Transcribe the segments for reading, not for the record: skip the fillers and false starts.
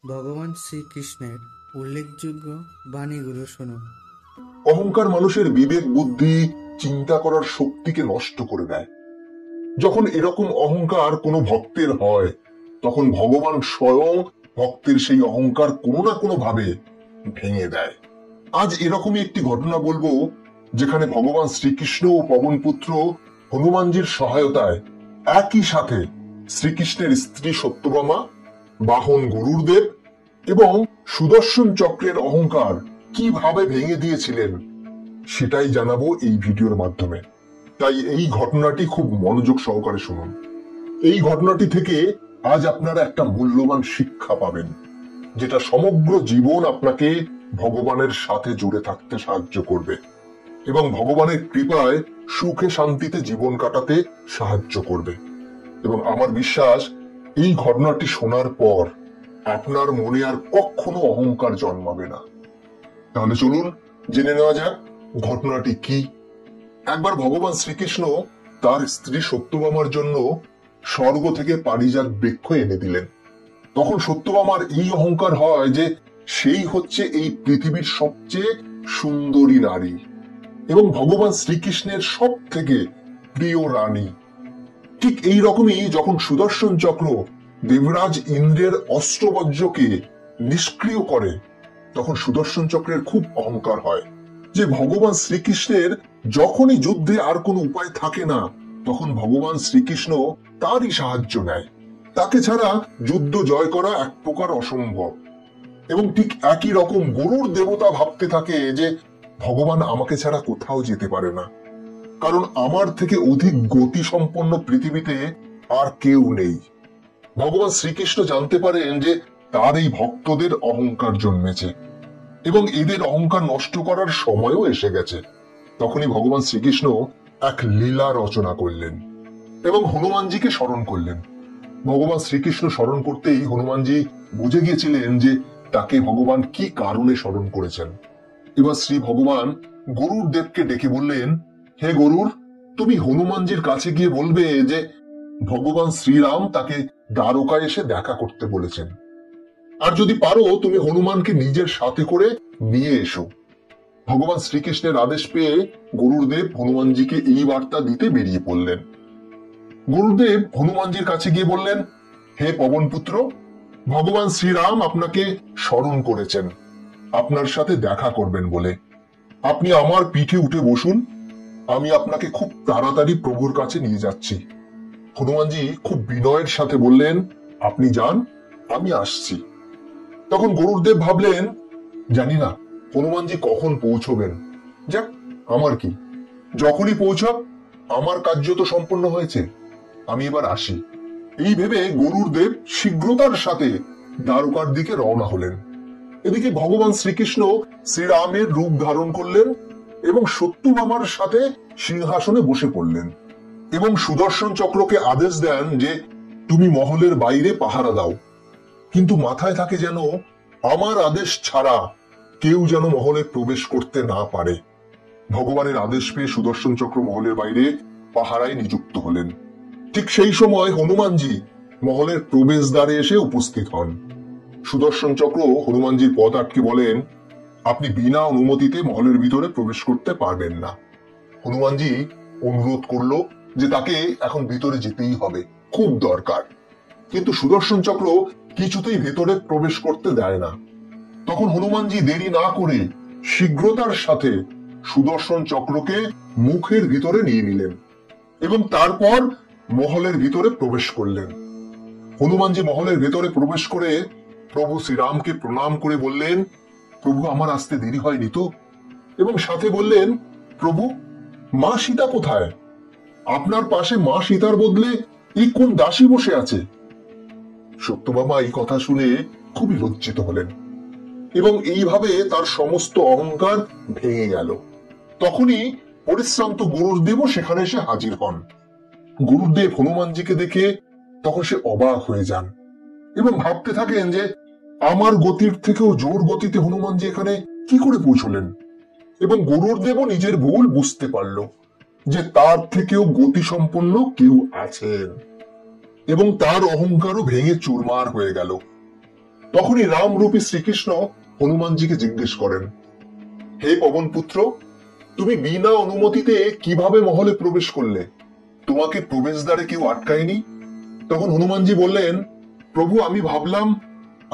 ভগবান শ্রীকৃষ্ণের উল্লেখযোগ্য বাণীগুলো শুনুন। অহংকার মানুষের বিবেক বুদ্ধি চিন্তা করার শক্তিকে নষ্ট করে দেয়। যখন এরকম অহংকার কোনো ভক্তের হয়, তখন ভগবান স্বয়ং ভক্তের সেই অহংকার কোনো না কোনো ভাবে ভেঙে দেয়। আজ এরকমই একটি ঘটনা বলবো, যেখানে ভগবান শ্রীকৃষ্ণ ও পবনপুত্র হনুমানজির সহায়তায় একই সাথে শ্রীকৃষ্ণের স্ত্রী সত্যভামা, বাহন গরুড়দেব এবং সুদর্শন চক্রের অহংকার কিভাবে ভেঙে দিয়েছিলেন সেটাই জানাবো এই ভিডিওর মাধ্যমে। তাই এই ঘটনাটি খুব মনোযোগ সহকারে শুনুন। এই ঘটনাটি থেকে আজ আপনারা একটা মূল্যবান শিক্ষা পাবেন, যেটা সমগ্র জীবন আপনাকে ভগবানের সাথে জুড়ে থাকতে সাহায্য করবে এবং ভগবানের কৃপায় সুখে শান্তিতে জীবন কাটাতে সাহায্য করবে। এবং আমার বিশ্বাস, এই ঘটনাটি শোনার পর আপনার মনে আর কখনো অহংকার জন্মাবে না। তাহলে চলুন জেনে নেওয়া যাক ঘটনাটি কি। একবার ভগবান শ্রীকৃষ্ণ তার স্ত্রী সত্যভামার জন্য স্বর্গ থেকে পারিজাত বৃক্ষ এনে দিলেন। তখন সত্যভামার এই অহংকার হয় যে সেই হচ্ছে এই পৃথিবীর সবচেয়ে সুন্দরী নারী এবং ভগবান শ্রীকৃষ্ণের সব থেকে প্রিয় রানী। ঠিক এই রকমই যখন সুদর্শন চক্র দেবরাজ ইন্দ্রের অস্ত্রবজ্রকে নিষ্ক্রিয় করে, তখন সুদর্শন চক্রের খুব অহংকার হয় যে ভগবান শ্রীকৃষ্ণের যখনই যুদ্ধে আর কোনো উপায় থাকে না, তখন ভগবান শ্রীকৃষ্ণ তারই সাহায্য নেয়। তাকে ছাড়া যুদ্ধ জয় করা এক প্রকার অসম্ভব। এবং ঠিক একই রকম গরুর দেবতা ভাবতে থাকে যে ভগবান আমাকে ছাড়া কোথাও যেতে পারে না, কারণ আমার থেকে অধিক গতি সম্পন্ন পৃথিবীতে আর কেউ নেই। ভগবান শ্রীকৃষ্ণ জানতে পারেন যে তার এই ভক্তদের অহংকার জন্মেছে এবং এদের অহংকার নষ্ট করার সময়ও এসে গেছে। তখনই ভগবান শ্রীকৃষ্ণ এক লীলা রচনা করলেন এবং হনুমানজিকে স্মরণ করলেন। ভগবান শ্রীকৃষ্ণ স্মরণ করতেই হনুমানজি বুঝে গিয়েছিলেন যে তাকে ভগবান কি কারণে স্মরণ করেছেন। এবার শ্রী ভগবান গরুর দেবকে ডেকে বললেন, হে গরুর, তুমি হনুমানজির কাছে গিয়ে বলবে যে ভগবান শ্রীরাম তাকে দ্বারকায় এসে দেখা করতে বলেছেন, আর যদি পারো তুমি হনুমানকে নিজের সাথে করে নিয়ে এসো। ভগবান শ্রীকৃষ্ণের আদেশ পেয়ে গরুড়দেব হনুমানজিকে এই বার্তা দিতে বেরিয়ে পড়লেন। গরুড়দেব হনুমানজির কাছে গিয়ে বললেন, হে পবনপুত্র, ভগবান শ্রীরাম আপনাকে স্মরণ করেছেন আপনার সাথে দেখা করবেন বলে। আপনি আমার পিঠে উঠে বসুন, আমি আপনাকে খুব তাড়াতাড়ি প্রভুর কাছে নিয়ে যাচ্ছি। হনুমানজি খুব বিনয়ের সাথে বললেন, আপনি যান, আমি আসছি। তখন গরুড়দেব ভাবলেন, জানি না হনুমানজি কখন পৌঁছবেন, যাক আমার কি, যখনই পৌঁছাক আমার কার্য তো সম্পন্ন হয়েছে, আমি এবার আসি। এই ভেবে গরুড়দেব শীঘ্রতার সাথে দ্বারকার দিকে রওনা হলেন। এদিকে ভগবান শ্রীকৃষ্ণ শ্রীরামের রূপ ধারণ করলেন এবং সত্যভামার সাথে সিংহাসনে বসে পড়লেন এবং সুদর্শন চক্রকে আদেশ দেন যে তুমি মহলের বাইরে পাহারা দাও, কিন্তু মাথায় থাকে যেন আমার আদেশ ছাড়া কেউ যেন মহলে প্রবেশ করতে না পারে। ভগবানের আদেশ পেয়ে সুদর্শন চক্র মহলের বাইরে পাহারায় নিযুক্ত হলেন। ঠিক সেই সময় হনুমানজি মহলের প্রবেশদ্বারে এসে উপস্থিত হন। সুদর্শন চক্র হনুমানজির পথ আটকে বলেন, আপনি বিনা অনুমতিতে মহলের ভিতরে প্রবেশ করতে পারবেন না। হনুমানজি অনুরোধ করলো যে তাকে এখন ভিতরে যেতেই হবে, খুব দরকার। কিন্তু সুদর্শন চক্র কিছুতেই ভেতরে প্রবেশ করতে দেয় না। তখন হনুমানজি দেরি না করে শীঘ্রতার সাথে সুদর্শন চক্রকে মুখের ভিতরে নিয়ে নিলেন এবং তারপর মহলের ভিতরে প্রবেশ করলেন। হনুমানজি মহলের ভেতরে প্রবেশ করে প্রভু শ্রীরামকে প্রণাম করে বললেন, প্রভু আমার আসতে দেরি হয়নি তো? এবং সাথে বললেন, প্রভু মা সীতা কোথায়? আপনার পাশে মা সীতার বদলে এই কোন দাসী বসে আছে? সত্যভামা এই কথা শুনে খুবই লজ্জিত হলেন এবং এইভাবে তার সমস্ত অহংকার ভেঙে গেল। তখনই পরিশ্রান্ত গরুড়দেবও সেখানে এসে হাজির হন। গরুড়দেব হনুমানজিকে দেখে তখন সে অবাক হয়ে যান এবং ভাবতে থাকেন যে আমার গতির থেকেও জোর গতিতে হনুমানজি এখানে কি করে পৌঁছলেন। এবং গরুড়দেবও নিজের ভুল বুঝতে পারল যে তার থেকেও গতি সম্পন্ন কেউ আছেন এবং তার অহংকারও ভেঙে চুরমার হয়ে গেল। তখনই রামরূপী শ্রীকৃষ্ণ হনুমানজিকে জিজ্ঞেস করেন, হে পবন পুত্র, তুমি বিনা অনুমতিতে কিভাবে মহলে প্রবেশ করলে? তোমাকে প্রবেশদ্বারে কেউ আটকায়নি? তখন হনুমানজি বললেন, প্রভু, আমি ভাবলাম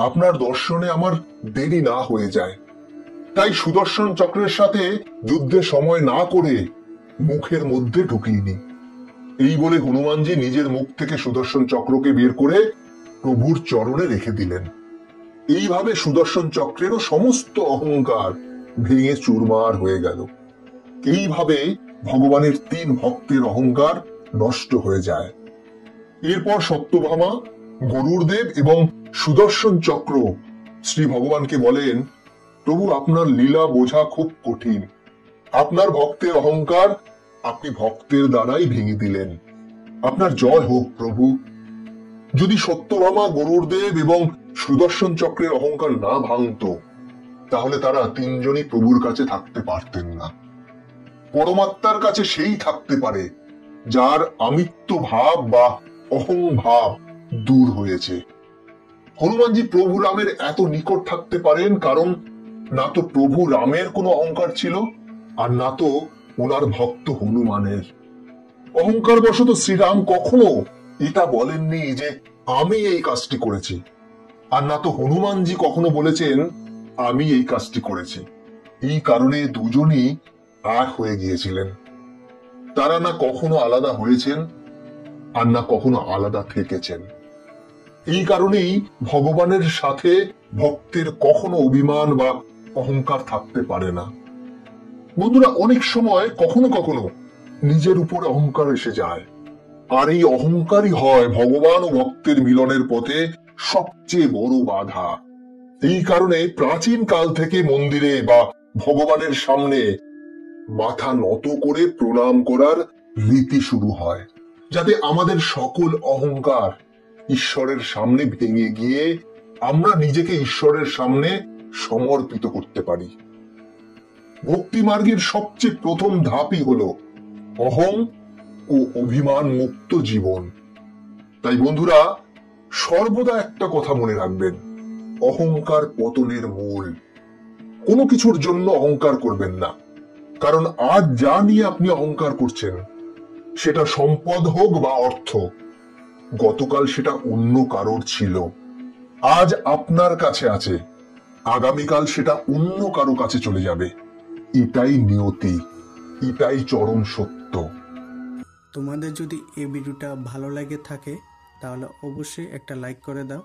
আপনার দর্শনে আমার দেরি না হয়ে যায়, তাই সুদর্শন চক্রের সাথে যুদ্ধে সময় না করে মুখের মধ্যে ঢুকিয়ে। এই বলে হনুমানজি নিজের মুখ থেকে সুদর্শন চক্রকে বের করে প্রভুর চরণে রেখে দিলেন। এইভাবে সুদর্শন চক্রেরও সমস্ত অহংকার ভেঙে চুরমার হয়ে গেল। এইভাবে ভগবানের 3 ভক্তের অহংকার নষ্ট হয়ে যায়। এরপর সত্যভামা, গরুড়দেব এবং সুদর্শন চক্র শ্রী ভগবানকে বলেন, প্রভু, আপনার লীলা বোঝা খুব কঠিন। আপনার ভক্তের অহংকার আপনি ভক্তের দ্বারাই ভেঙে দিলেন। আপনার জয় হোক প্রভু। যদি সত্যভামা, গরুড়দেব এবং সুদর্শন চক্রের অহংকার না ভাঙতো, তাহলে তারা 3 জনই প্রভুর কাছে থাকতে পারতেন না। পরমাত্মার কাছে সেই থাকতে পারে যার আমিত্ব ভাব বা অহং ভাব দূর হয়েছে। হনুমানজি প্রভু রামের এত নিকট থাকতে পারেন কারণ না তো প্রভু রামের কোনো অহংকার ছিল, আর না তো ওনার ভক্ত হনুমানের। অহংকার বশত শ্রীরাম কখনো এটা বলেননি যে আমি এই কাজটি করেছি, আর না তো হনুমানজি কখনো বলেছেন আমি এই কাজটি করেছি। এই কারণে দুজনই এক হয়ে গিয়েছিলেন। তারা না কখনো আলাদা হয়েছেন, আর না কখনো আলাদা থেকেছেন। এই কারণেই ভগবানের সাথে ভক্তের কখনো অভিমান বা অহংকার থাকতে পারে না। বন্ধুরা, অনেক সময় কখনো কখনো নিজের উপর অহংকার এসে যায়, আর এই অহংকারই হয় ভগবান ও ভক্তের মিলনের পথে সবচেয়ে বড় বাধা। এই কারণে প্রাচীন কাল থেকে মন্দিরে বা ভগবানের সামনে মাথা নত করে প্রণাম করার রীতি শুরু হয়, যাতে আমাদের সকল অহংকার ঈশ্বরের সামনে ভেঙে গিয়ে আমরা নিজেকে ঈশ্বরের সামনে সমর্পিত করতে পারি। ভক্তি মার্গের সবচেয়ে প্রথম ধাপই হলো অহং ও অভিমান মুক্ত জীবন। তাই বন্ধুরা, সর্বদা একটা কথা মনে রাখবেন, অহংকার পতনের মূল। কোনো কিছুর জন্য অহংকার করবেন না, কারণ আজ যা নিয়ে আপনি অহংকার করছেন, সেটা সম্পদ হোক বা অর্থ, গতকাল সেটা অন্য কারোর ছিল। আজ আপনার কাছে আছে, আগামীকাল সেটা অন্য কারো কাছে চলে যাবে। এটাই নিয়তি, এটাই চরম সত্য। তোমাদের যদি এই ভিডিওটা ভালো লাগে থাকে তাহলে অবশ্যই একটা লাইক করে দাও।